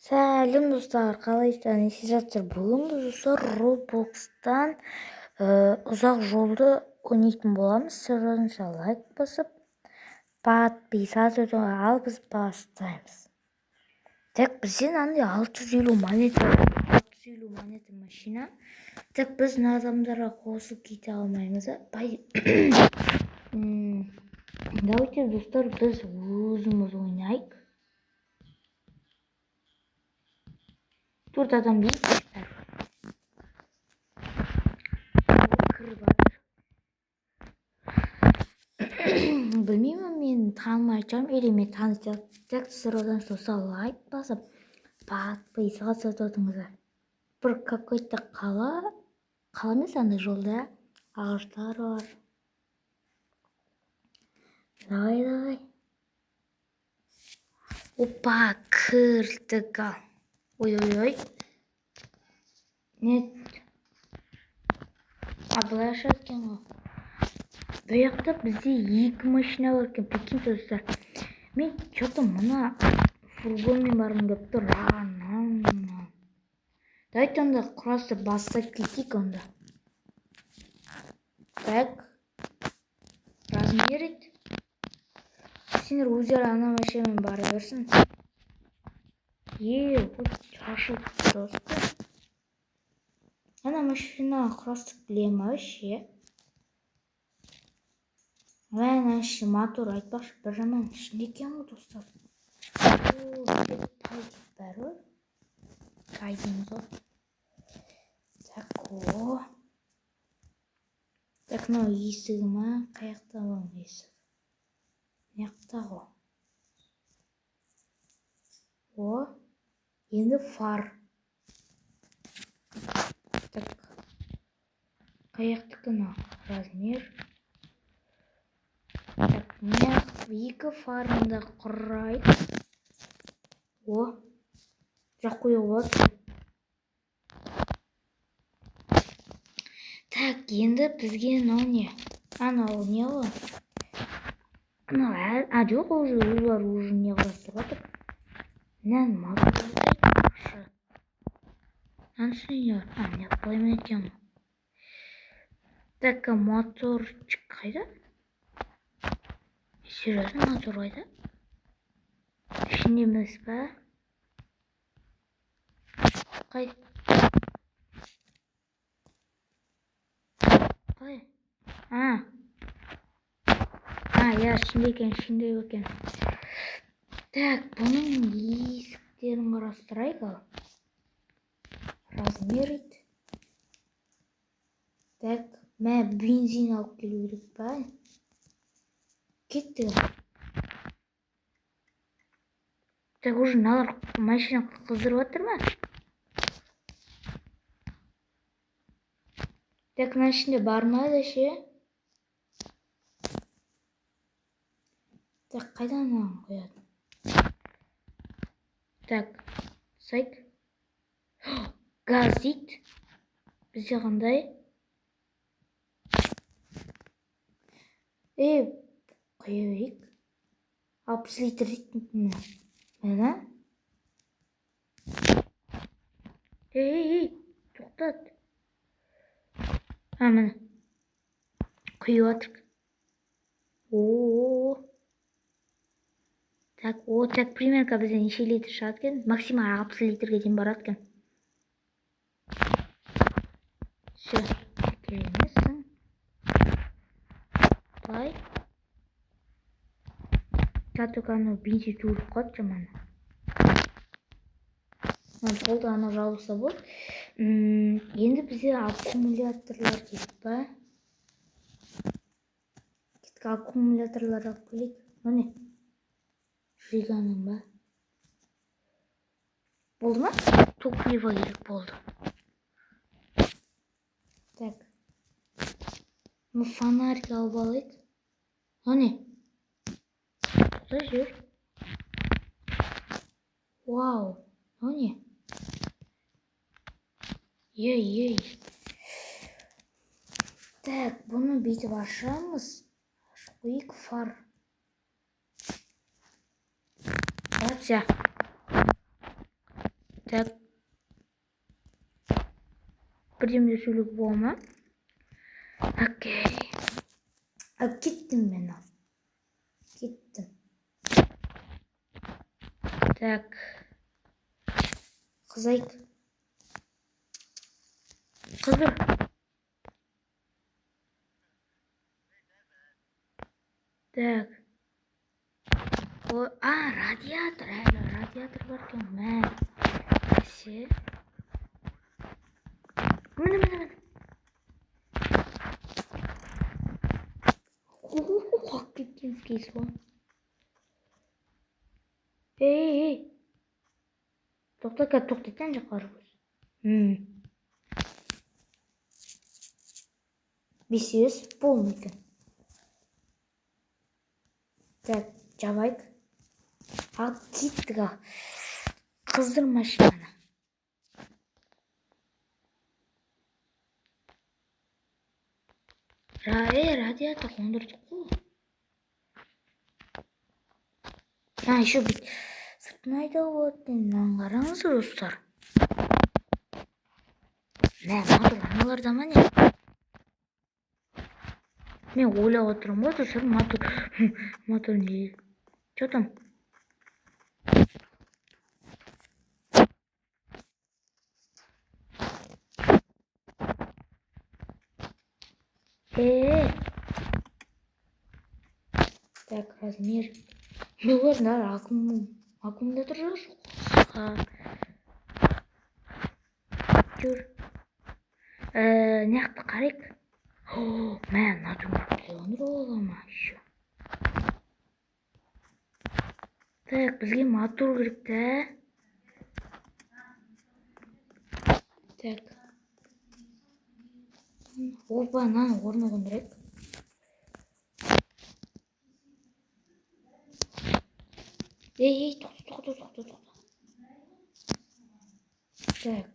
Сәлем достар, қалайсыздар? Жатыр. Бүгін біз достар Roblox'тан ұзақ жолды ойнайтын боламыз. Сіздеріңізге лайк басып, подписаться ал біз бастаймыз. Так, бізден андай 650 монета машина. Так, біз адамдарға қосып кете алмаймыз. Давайте достар, біз өзіміз ойнайық. 4 адам değil. Білмеймін, мен танымай жатырмын, или мен танытып сіздерден соса лайк басып, подписаться етіңіздер. Бір какой-то қала емес, андай жолда ағаштар бар. Давай. Опа, кірдік ал. Ой. Нет. Былай ашады екен ғой. Бұяқта бізде 2 машина бар екен, прикиньте достар. Мен что-то мына фургонмен барғым келіп тұр. Давайте онда құрастырып бастап кетейік онда. Так. Размер ет. Сендер өздері ана машинамен бара берсін. Шашылып достар. Ана машина құрастырып білем вообще. Мен әнші мотор айтпақшы, бір жаман ішінде екен ғой достар. Бәрі қайдыңыз ғой. Так, мынау есігі ма? Қаяқта ғой есік? Маяқта ғой. Енді фар. Так. Қаяқтікі мынау? Размер. Так, мына 2 фарында құрайды. Жоқ қойып отыр. Так, енді бізге мынау не? Анау не ғой? Жоқ, олар уже не құрастырып отыр. Нән мотор айтпақшы. Ансы не бар? Не қоймен екен. Так, моторчик қайда? Серьезно, мотор қайда? Ішінде емес па? Қай? Я, ішінде екен. Так, бұның есіктерін қарастырайық ал. Размер ет. Так, мә бензин алып келу керек па? Кетті. Так, уже налар машина қыздырып отыр ма? Так, мына ішінде бармайды ше. Так, қайдан маған қояды? Так, сайт. Газ дейді. Бізде қандай? Қойайық. 60 литр дейді. Мәна? Тоқтат. Міне. Құйып атырық. Так, примерка бізден неше литр шығады екен? Максимал 60 литрге дейін барады екен. Все, келемесің. Бай. Только анау бензин туылып қалды жаман. Болды, анау жабылса болды. Енді бізде аккумуляторлар керек па? Кеткі аккумуляторлар алып келейік. Міне. Жиганың ба? Болды ма? Топливо керек болды. Так. Фонарик алып алайық. Міне. Тоқта жүр. Вау. Міне. Ей. Так, бұны бүйтіп ашамыз. Қойық фар. Все. Так. Бірдемелер сөйлеуге бола ма? Окей. Кеттім мен. Кеттім. Так. Қызайық. Қызыр. Так. Радиатор. Радиатор бар екен. Мә. Бәсе. Міне. Қуып кеткен кейс ғой. Ей. Тоқтайтан жақар көз. Бесеуіс болмай екен. Так, жабайық. Кеттік. Қыздыр машинаны. Радиатор қондырдық қой. Еще бүт сыртын айдалып өттен қараңыздар достар. Мә, мотор аналарда ма не? Мен ойлап отырмын ғой, достар, мотор не? Че там? Так, размер. Бұлар аккумулятор жоқ. Жүр. Неақты қарайық. Мен натуралдыр ола ма еще. Так, бізге мотор керек та. Так. Опа, наны орны қондырайық. Ей, тоқта. Так.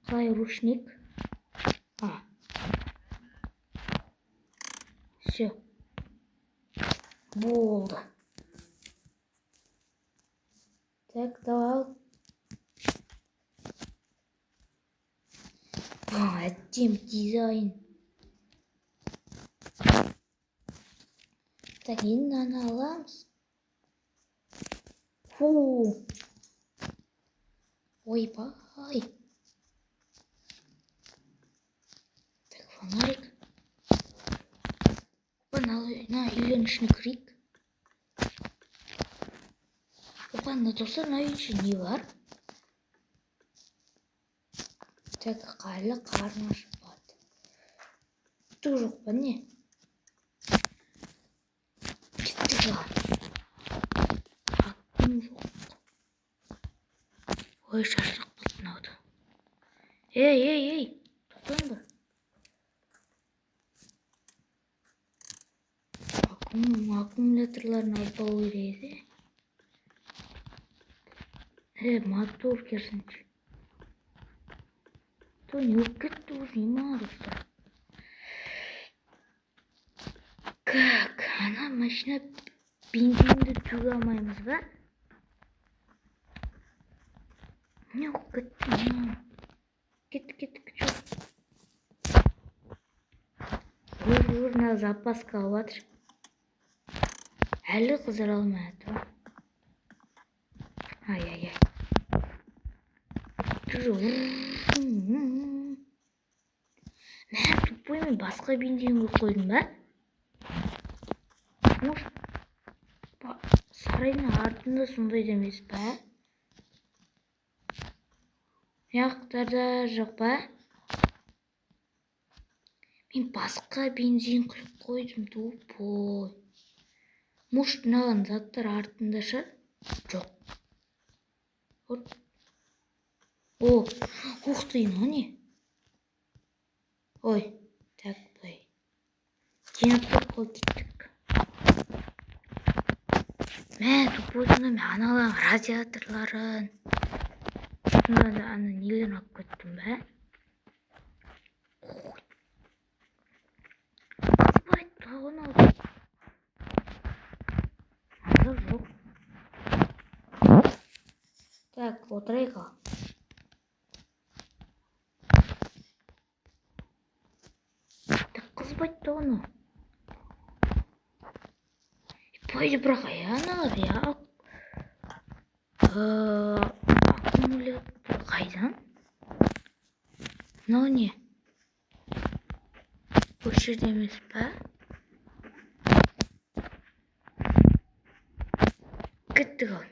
Қалай ручник? Все. Болды. Так, давай. Әттем дизайн. Так, енді аны аламыз. Ойбай. Так, фонарик. На үйлердің ішіне кірейік. Опа, достар, мына үйдің ішінде не бар? Так, қарлы қарын ашып барды. Түк жоқ па не? Кеттік ға. Ақым жоқ. Ой, шашырақ болды мынауды. Ей, тоқтаңдар. Аккумуляторларын алып алу керек. Мотор керсінші. То не өп кетті өзі ма, достар. Как? Ана машина бензинді түге алмаймыз ба? Не өп кетті. Кеттік. Өр, запаска алып. Әлі қызыр алмайды. Ай. Мен тупоймен басқа бензинге қойдым ба? Сарайдың артында сондай демес па? Яқтарда жоқ па? Мен басқа бензин құйып қойдым, тупой. Может, мынаған заттар артында шығар? Жоқ. Ух ты, не? Ой, так, былай. Жинап қой кеттік. Мә, тупойдың мен аналар радиаторларын. Аны нелерін алып кеттім ба? Ой, тауын алып. Жоқ. отырайық. Қызбайды да оны. Пойды бірақ аяғанағыр, я. Аккумулятор қайдан? Мынау не? Осы жерде емес па? Кеттік ал.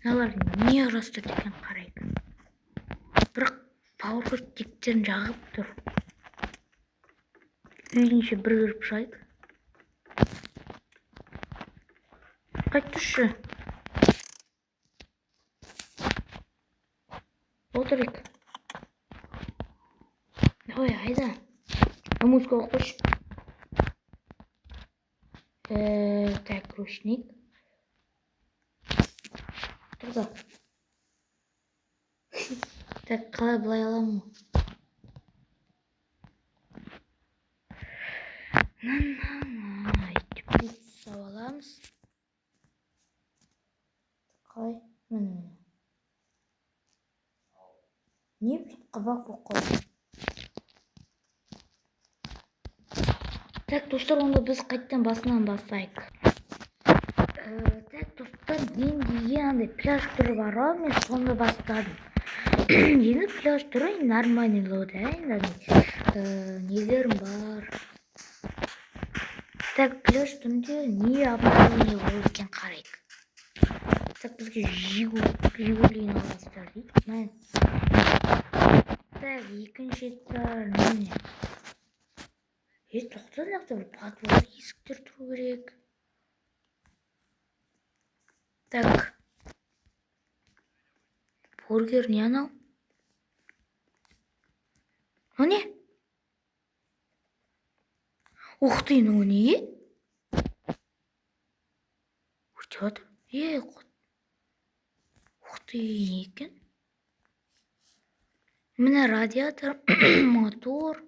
Мыналар не арастырды екен қарайық. Бірақ пауэр тектерін жағып тұр. Үйінше бір кіріп шығайық. Қайт тұршы. Отырайық. Ой, айда. Музыка оқыш. Так, ручник. Тұрда. Так, қалай бұлай аламын? Өйтіп сау аламыз. Қалай? Не бүйтіп қабақ болып қойды? Так, достар, онда біз қайттан басынан бастайық. Так, достар, мен деген андай пляж түрі бар, мен соны бастадым. Енді пляж түрі нормальный, да, нелерім бар. Так, пляж түрінде не обновление болып екен қарайық. Так, бізге жигулин аласыздар дейді. Мен. Так, екінші этаж, не? Тоқта, мынақта бір подвал есіктер тұру керек. Так. Бургер не анау? О не? Ух ты, ну не? Өртеп жатыр. Ух ты, не екен? Міне радиатор, мотор.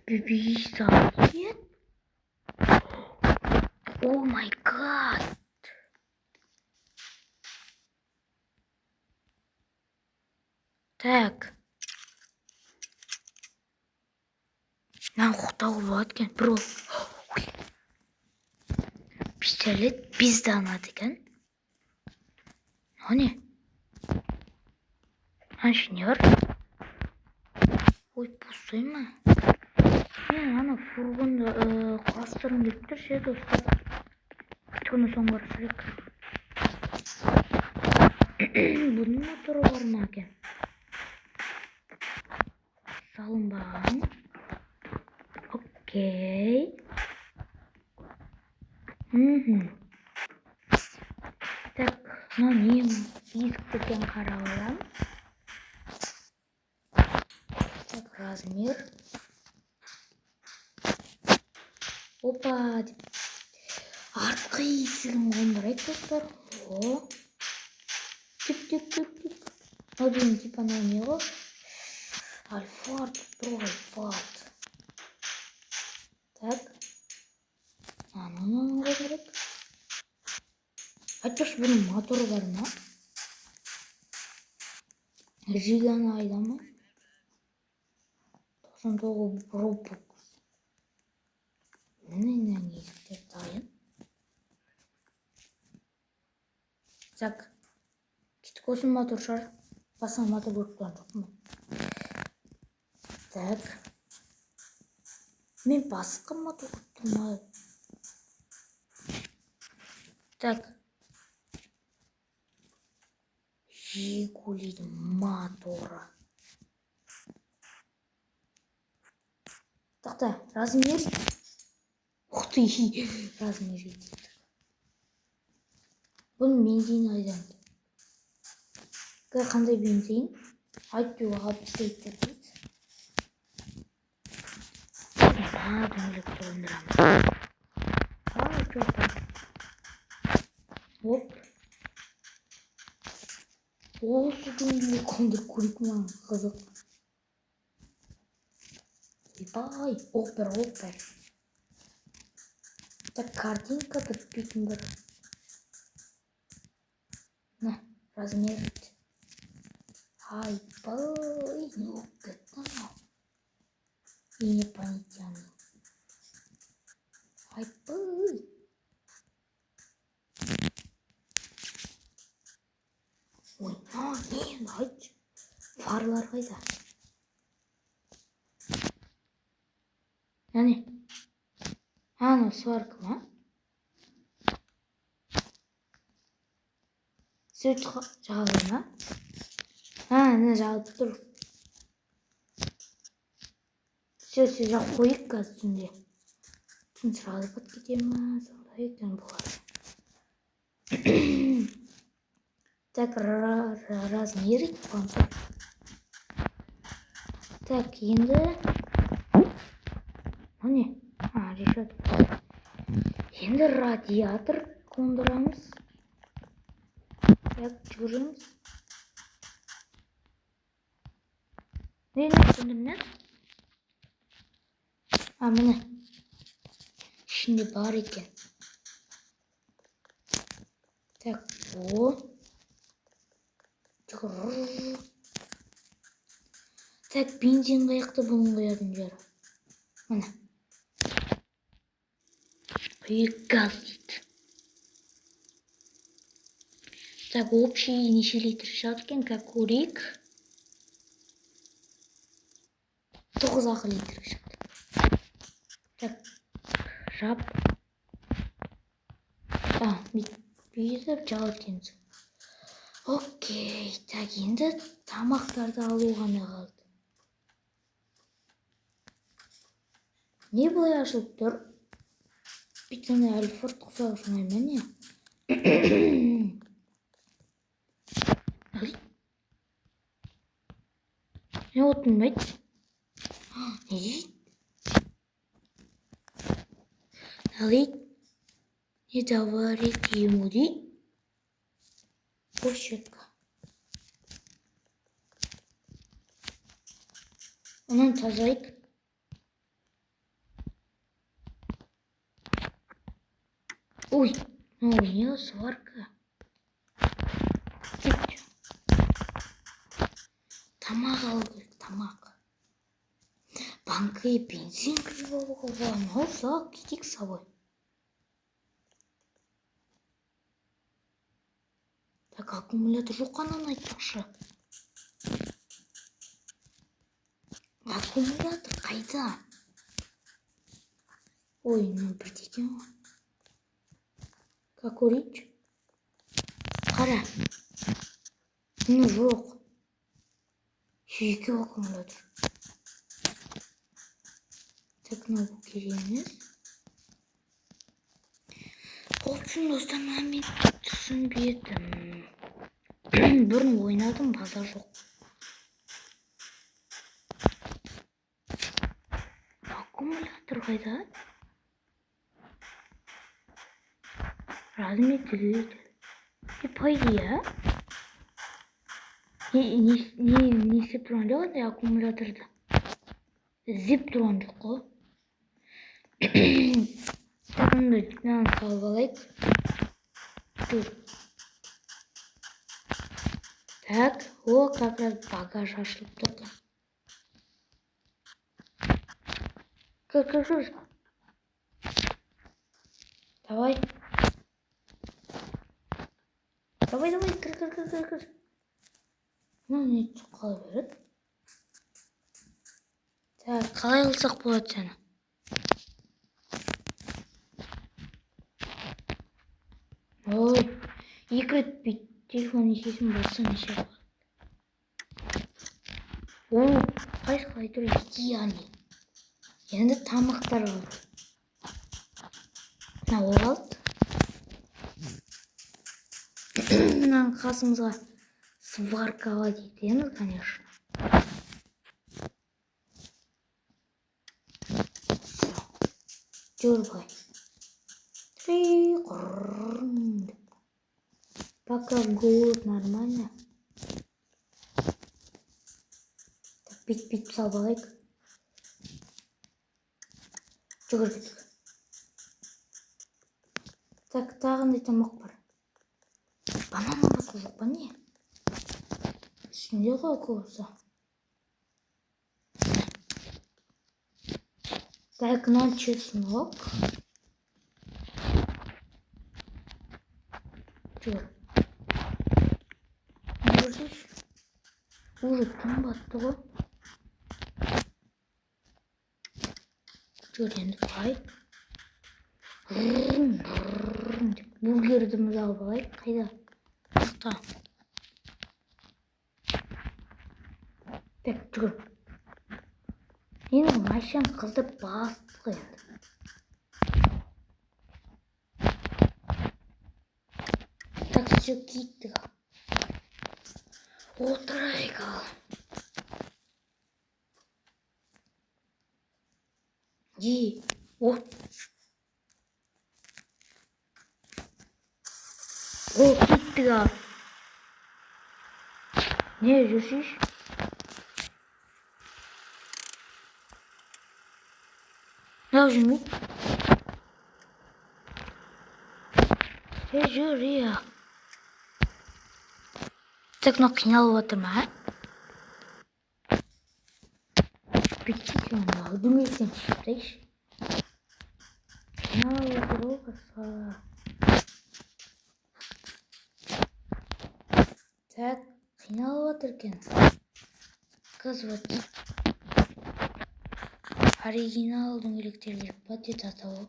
Пистолет. О май гад. Так. Мен құқтау болады екен. Бір ол. Пистолет пизданады екен. О не? Аншы не бар? Ой, пустой ма? Мен ана фургонда құрастырым келіп тұр ше, достар. Күтіні соң барсырек. Бұның моторы бар ма екен? Салынбаған. Окей. Так, мынау не есіктерден қарап аламын. Так, размер. Опа, деп. Артқы есігін қондырайық, достар. О. Тік. Мынау деген типа не ғой? Альфард, тұр Альфард. Так. Ананы қондырайық. Айтпақшы, бұның моторы бар ма? Жиганы айда ма? 99 Robux. Ненен есіктер дайын. Так. Кеттік, осы мотор шығар. Басын мотор көріп тұрған жоқпын. Так. Мен басқа мотор көріп тұрмай. Так. Жигулидің моторы. Тақта, размер. Ух ты, размер етеді. Бұның бензин айдан. Қандай бензин? Айту алып істейді дейді. Дөңгелек тұрындырамыз. Жоқта. Оп. Осы дөңгелек қондырып көрейік маған қызық. Ебай, опер. Так, картинка бітпейтін бір. размер. Айбай, ну кетті анау. Инопланетяне. Айбай. Ой, не, айтшы. Фарлар қайда? Яне? Анау сварка ма? Свет жағылды ма? Мына жағылып тұр. Все жақ қойып қазір түнде. Түн сұралып бат кете ма? Сондай екен болар. Так, размерить помпа. Так, енді... Міне? Решетка. Енді радиатор қондырамыз. Так, жүгіреміз. Не қондырмыз? Міне. Ішінде бар екен. Так, о. Так, бензин қаяқта бұның қоятын жері. Міне. Құйық газ дейді. Так, общий неше литр шығады екен, как көрейік. 9 литр шығады. Так, жап. Бүйтіп жалып теңіз. Окей, так, енді тамақтарды алу ғана қалды. Не бұлай ашылып тұр? Бүйтіне әлфорт құсау шынайма не? Не отынбайды? Не дейді? Налить? Не даварить ему дейді? Щетка. Онан тазайық. Ой, не сварка. Тамақ алды, тамақ. Банкы бензин күйіп алуға болған. Олса, кетек сабай. Так, аккумулятор жоқ қанан айтпақшы. Аккумулятор қайда? Ой, бірдекен ғой. Как көрейінші? Қара. Жоқ. Екі аккумулятор. Так, бұл кереміз. Олшын достан мен түсінбедім. Бұрын ойнадым, базар жоқ. Аккумулятор қайда? Размер двигатель. И по идее, не істеп тұрған жоқ андай аккумуляторды. Іздеп тұрған жоқ қой. Тағымды салып алайық. Так, о, как раз багаж ашылып тұрды. Кір. Давай. Давай, кір. Не қала береді? Так, қалай қылсақ болады сені? Ой, 2 рет бейт. Телефон есесін болса неше болады. О, қалай тұр яғни. Енді тамақтар алды. Мына ол алды. Мынаның қасымызға сваркаға кетеміз, конечно. Жүрбай. Пока год нормально. Бит салып алайық. Жүгір. Так, тағындай тамақ бар. Банан басқа жоқ па не? ішінде ғой көбісі. Так, нам чеснок. Жүр. Көрсеш? Уже қымбатты ғой. Жүр енді былай. Бургерді алып алайық. Қайда? Мақта. Так, жүр. Менің машинам қызды басты ғой енді. Так, все киттік ал. Отырайық ал. О! Киттік ал. Не жүрсеш? Ne yapıyorsun? Жүр, иә. Так, мына қиналып отыр ма? Бүйтіп мына дөңгелектен шығып тастайықшы. Қиналып отыр ғой басқа. Так, қиналып отыр екен. Қыз вот. Оригинал дөңгелектер керек па деді атауы.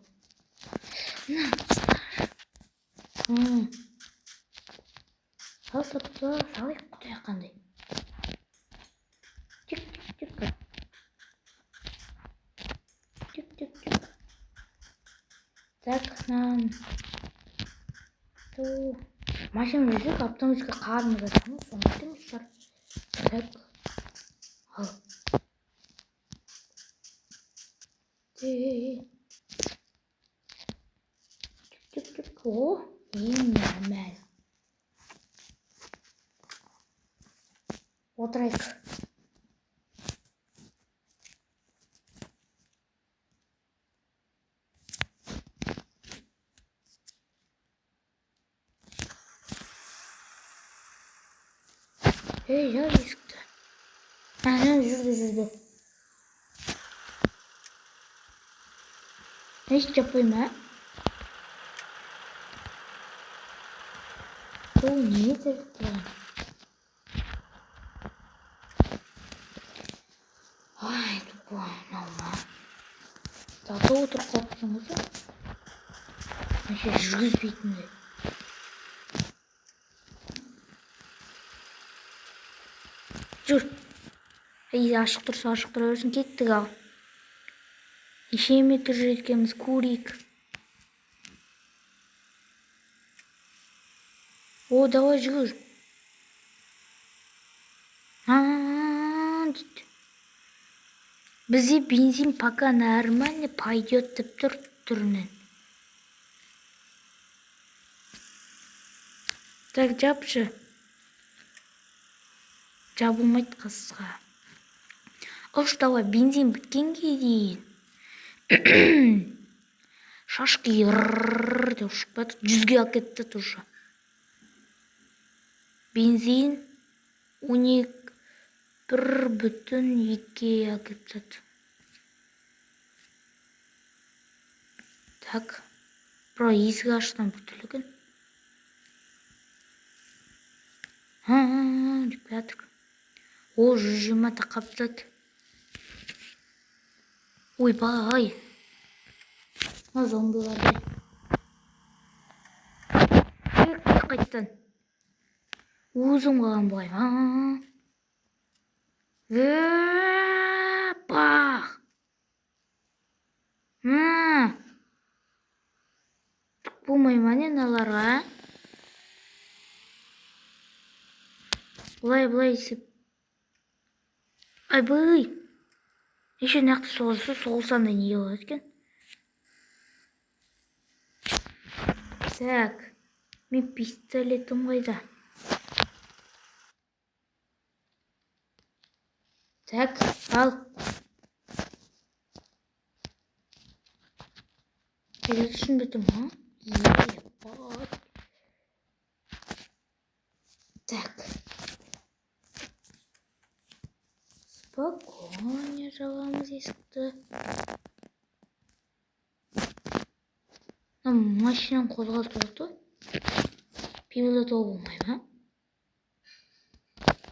На, салайық құдай қандай. Тик. Так, нан. Машина жүрсек, автоматика қарымыз атамыз, соны етеміз бар. Так, ал. Тик. О, ең нормально. Отырайық. Жар есікті. Жүрді. Еш жаппайым, ә? Ол не тәріпті? Ай, тупой, мама. Зато отырып қалыпсың өзі. Мәше жүргізбейтінді. Жүр. Ашық тұрса ашық тұра берсін, кеттік ал. Неше метр жеткеніміз көрейік. О, давай жүгір. Дейді. Бізде бензин пока нормально пойдет деп тұр түрінен. Так, жапшы. Жабылмайды қасыға. Ош, давай, бензин біткенге дейін. Шашқы деп ұшып бәді. 100-ге алып кетті тұршы. Бензин 1,2 алып кетті. Так, бұрай есігі аштан бүтілігін. Деп бәдік. О, 120 тақаптады. Ой, бай. Мына зомбиларды. Қайттан. Өзім қалған бұлай. Бақ. Түк болмай ма не наларға? Бұлай сеп. Ай, бұй. Еще нақты соғылсанда не болады екен? Так, мен пистолетім қайда? Так, ал. Келі түсінбетім, ма? Так. шықты. Машинам қозғалтып отыр. Пилоты болмай ма?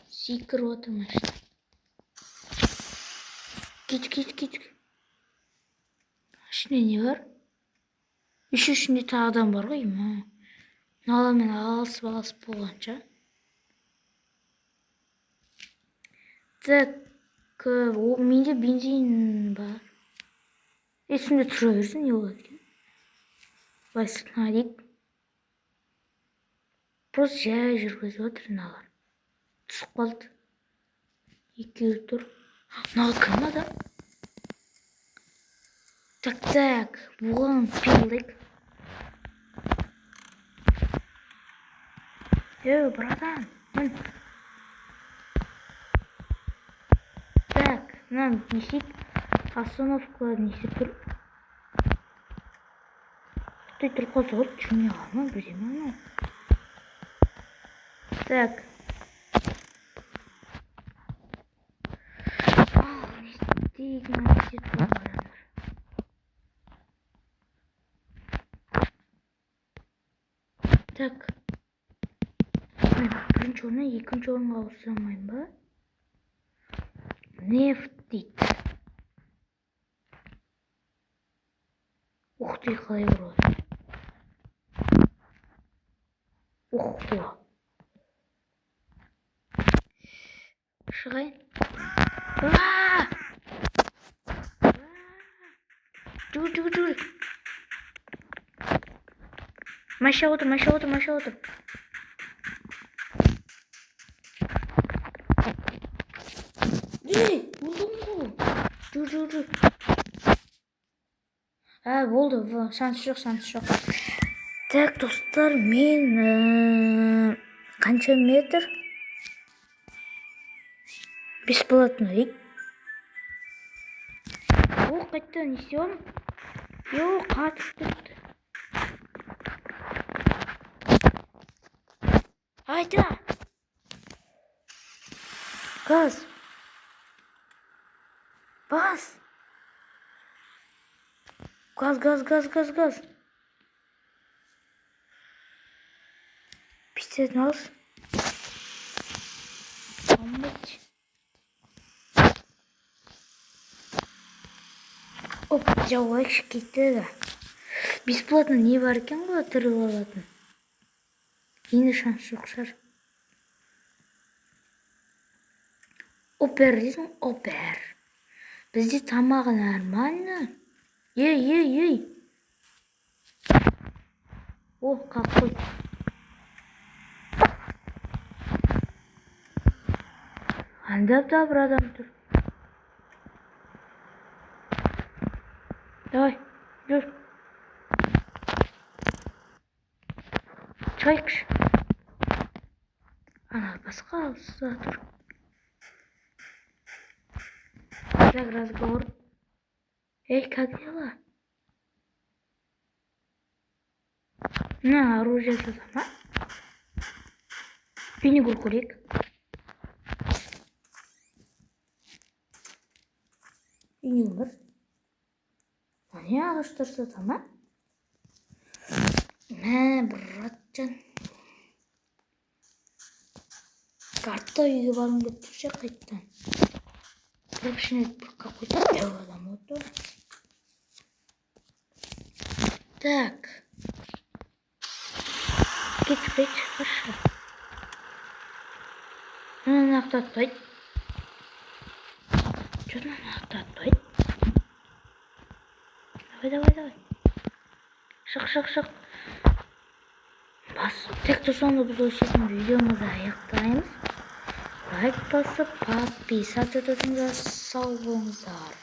Секіріп отыр машина. Кет. Ішінде не бар? Ішінде тағы адам бар ғой, ма. Наламен алысып болғанша. Так, менде бензин бар. Есімде тұра берсін, не болады екен? Былай сыртына дейік. Просто жай жүргізіп отыр мыналар. Түсіп қалды. Екеуі тұр. Мынау кім адам? Так, бұған пилдік. Братан, мін. Так, мынаны несек остановка несек тұр. Ты тұр қозғалып жүне алма, бірдеме. Так. Не істейді бар. Так. Мен бірінші орыннан екінші орынға ауыса алмаймын ба? Нефт дейді. Ух ты, қалай ұрады. Шығайын. Жүр. Маша отыр. Жүр. Болды, шанс жоқ. Так, достар, мен қанша метр? Бесплатно дейік. Қайтта несем? Қатып тұрды. Айда! Газ! Бас! Газ! Пистетін алыс. Алмайды. Жауайшы кетті. Бесплатно не бар екен ғой тұрып алатын. Енді шанс жоқ шығар. Опер дейсің, опер. Бізде тамағы нормально. Ей. Қаққой. Андапта бір адам тұр. Давай, жүр. Чайықшы. Ана басқа алыста тұр. Так, разговор. Эй, как дела? На, оружие сама. Пенигур курик. Пенигур. Не ағыштырса тама? Братжан. Карта үйге барым деп тұршы қайттан. Біріншіне бір какой-то әу адам отыр. Так. Кет, қаршы. Мұны ақтатпайды. Жұрнаны ақтатпайды. Давай. Шық. Тек сонда біз осы видеомызды аяқтаймыз. Лайк басып, подписаться етіңіздер, сау болыңыздар.